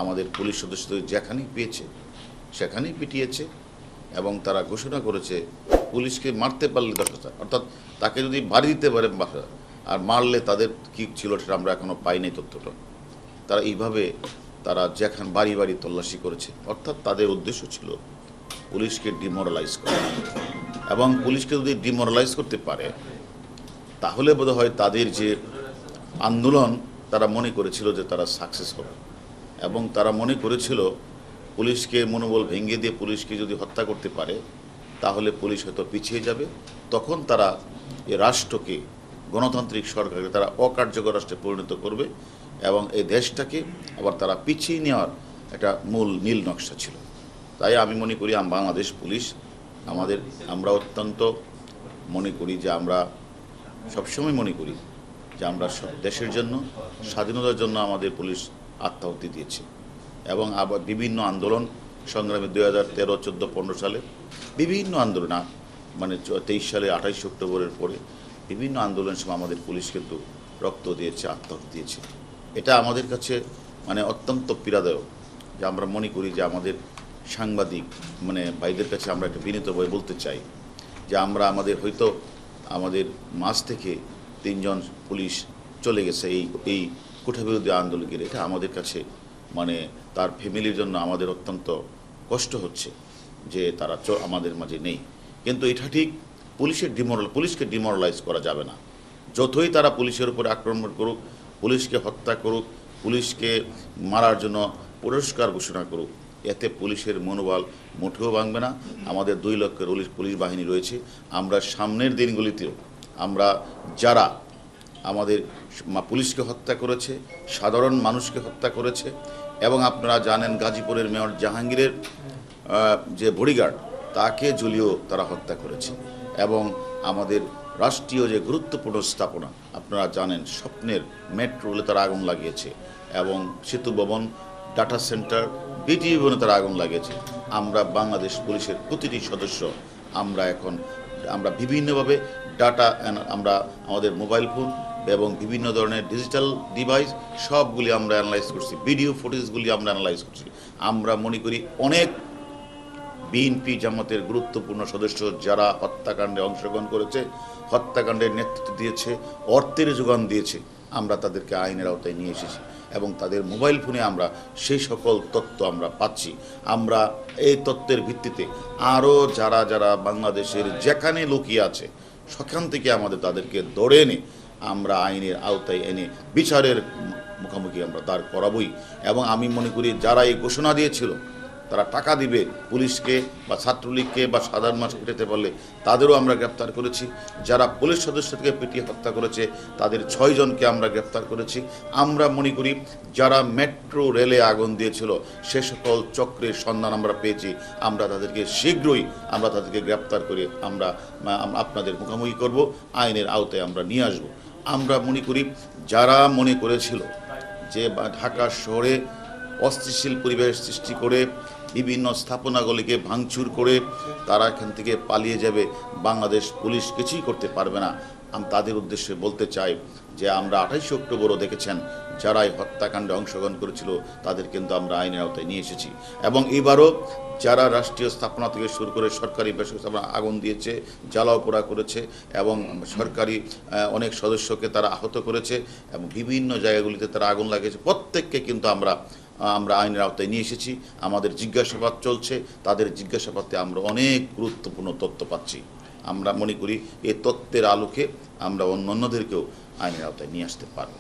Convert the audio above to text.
আমাদের পুলিশ সদস্যদের যেখানেই পেয়েছে সেখানেই পিটিয়েছে এবং তারা ঘোষণা করেছে পুলিশকে মারতে পারলে 10,000, অর্থাৎ তাকে যদি বাড়ি দিতে পারে বাসা আর মারলে তাদের কী ছিল সেটা আমরা এখনও পাইনি তথ্যটা। তারা এইভাবে তারা যেখানে বাড়ি বাড়ি তল্লাশি করেছে, অর্থাৎ তাদের উদ্দেশ্য ছিল পুলিশকে ডিমোরালাইজ করা। এবং পুলিশকে যদি ডিমোরালাইজ করতে পারে তাহলে বোধহয় তাদের যে আন্দোলন তারা মনে করেছিল যে তারা সাকসেস হবে এবং তারা মনে করেছিল পুলিশকে মনোবল ভেঙে দিয়ে পুলিশকে যদি হত্যা করতে পারে তাহলে পুলিশ হয়তো পিছিয়ে যাবে, তখন তারা এই রাষ্ট্রকে গণতান্ত্রিক সরকারকে তারা অকার্যকর রাষ্ট্রে পরিণত করবে এবং এই দেশটাকে আবার তারা পিছিয়ে নেওয়ার একটা মূল নীল নকশা ছিল। তাই আমি মনে করি বাংলাদেশ পুলিশ আমরা অত্যন্ত মনে করি যে আমরা সবসময় মনে করি যে আমরা দেশের জন্য স্বাধীনতার জন্য আমাদের পুলিশ আত্মাহুতি দিয়েছে এবং আবার বিভিন্ন আন্দোলন সংগ্রামে 2013, 14, 15 সালে বিভিন্ন আন্দোলন মানে 23 সালে 28 অক্টোবরের পরে বিভিন্ন আন্দোলনের সময় আমাদের পুলিশ কিন্তু রক্ত দিয়েছে, আত্মাহুতি দিয়েছে। এটা আমাদের কাছে মানে অত্যন্ত পীড়াদায়ক যে আমরা মনে করি যে আমাদের সাংবাদিক মানে ভাইদের কাছে আমরা একটা বিনীতভাবে বলতে চাই যে আমাদের মাঝ থেকে 3 জন পুলিশ চলে গেছে এই কোঠাবিরোধী আন্দোলনের। এটা আমাদের কাছে মানে তার ফ্যামিলির জন্য আমাদের অত্যন্ত কষ্ট হচ্ছে যে তারা আমাদের মাঝে নেই। কিন্তু এটা ঠিক পুলিশকে ডিমোরালাইজ করা যাবে না। যতই তারা পুলিশের উপরে আক্রমণ করুক, পুলিশকে হত্যা করুক, পুলিশকে মারার জন্য পুরস্কার ঘোষণা করুক, এতে পুলিশের মনোবল মোটেও ভাঙবে না। আমাদের 2 লক্ষের পুলিশ বাহিনী রয়েছে। আমরা সামনের দিনগুলিতেও আমরা যারা আমাদের পুলিশকে হত্যা করেছে, সাধারণ মানুষকে হত্যা করেছে এবং আপনারা জানেন গাজীপুরের মেয়র জাহাঙ্গীরের যে বডিগার্ড তাকে ঝুলিয়েও তারা হত্যা করেছে এবং আমাদের রাষ্ট্রীয় যে গুরুত্বপূর্ণ স্থাপনা আপনারা জানেন স্বপ্নের মেট্রো রেলে তারা আগুন লাগিয়েছে এবং সেতু ভবন, ডাটা সেন্টার, বিটিভি ভবনে তারা আগুন লাগিয়েছে। আমরা বাংলাদেশ পুলিশের প্রতিটি সদস্য আমরা বিভিন্নভাবে ডাটা আমরা আমাদের মোবাইল ফোন এবং বিভিন্ন ধরনের ডিজিটাল ডিভাইস সবগুলি আমরা অ্যানালাইজ করছি, ভিডিও ফুটেজগুলি আমরা অ্যানালাইজ করছি। আমরা মনে করি অনেক বিএনপি জামাতের গুরুত্বপূর্ণ সদস্য যারা হত্যাকাণ্ডে অংশগ্রহণ করেছে, হত্যাকাণ্ডের নেতৃত্ব দিয়েছে, অর্থের যোগান দিয়েছে, আমরা তাদেরকে আইনের আওতায় নিয়ে এসেছি এবং তাদের মোবাইল ফোনে আমরা সেই সকল তথ্য আমরা পাচ্ছি। আমরা এই তথ্যের ভিত্তিতে আরও যারা বাংলাদেশের যেখানে লুকিয়ে আছে সেখান থেকে তাদেরকে ধরে এনে আমরা আইনের আওতায় এনে বিচারের মুখোমুখি আমরা দাঁড় করাবই। এবং আমি মনে করি যারা এই ঘোষণা দিয়েছিল তারা টাকা দিবে পুলিশকে বা ছাত্রলীগকে বা সাধারণ মানুষ পেটাতে পারলে তাদেরও আমরা গ্রেপ্তার করেছি। যারা পুলিশ সদস্যকে পিটিয়ে হত্যা করেছে তাদের 6 জনকে আমরা গ্রেপ্তার করেছি। আমরা মনে করি যারা মেট্রো রেলে আগুন দিয়েছিল সে সকল চক্রের সন্ধান আমরা পেয়েছি। আমরা তাদেরকে শীঘ্রই তাদেরকে গ্রেপ্তার করে আমরা আপনাদের মুখোমুখি করব, আইনের আওতায় আমরা নিয়ে আসব। আমরা মনে করি যারা মনে করেছিল যে ঢাকা শহরে অস্থিতিশীল পরিবেশ সৃষ্টি করে বিভিন্ন স্থাপনাগুলিকে ভাঙচুর করে তারা এখান থেকে পালিয়ে যাবে, বাংলাদেশ পুলিশ কিছুই করতে পারবে না, আমি তাদের উদ্দেশ্যে বলতে চাই যে আমরা 28 অক্টোবরও দেখেছেন যারা এই হত্যাকাণ্ডে অংশগ্রহণ করেছিল তাদের কিন্তু আমরা আইনের আওতায় নিয়ে এসেছি। এবং এবারও যারা রাষ্ট্রীয় স্থাপনা থেকে শুরু করে সরকারি বেসরকারি স্থাপনা আগুন দিয়েছে, জ্বালাও পোড়া করেছে এবং সরকারি অনেক সদস্যকে তারা আহত করেছে এবং বিভিন্ন জায়গাগুলিতে তারা আগুন লাগিয়েছে, প্রত্যেককে কিন্তু আমরা আইনের আওতায় নিয়ে এসেছি। আমাদের জিজ্ঞাসাবাদ চলছে, তাদের জিজ্ঞাসাবাদে আমরা অনেক গুরুত্বপূর্ণ তথ্য পাচ্ছি। আমরা মনে করি এই তথ্যের আলোকে আমরা অন্যদেরকেও আইনের আওতায় নিয়ে আসতে পারব।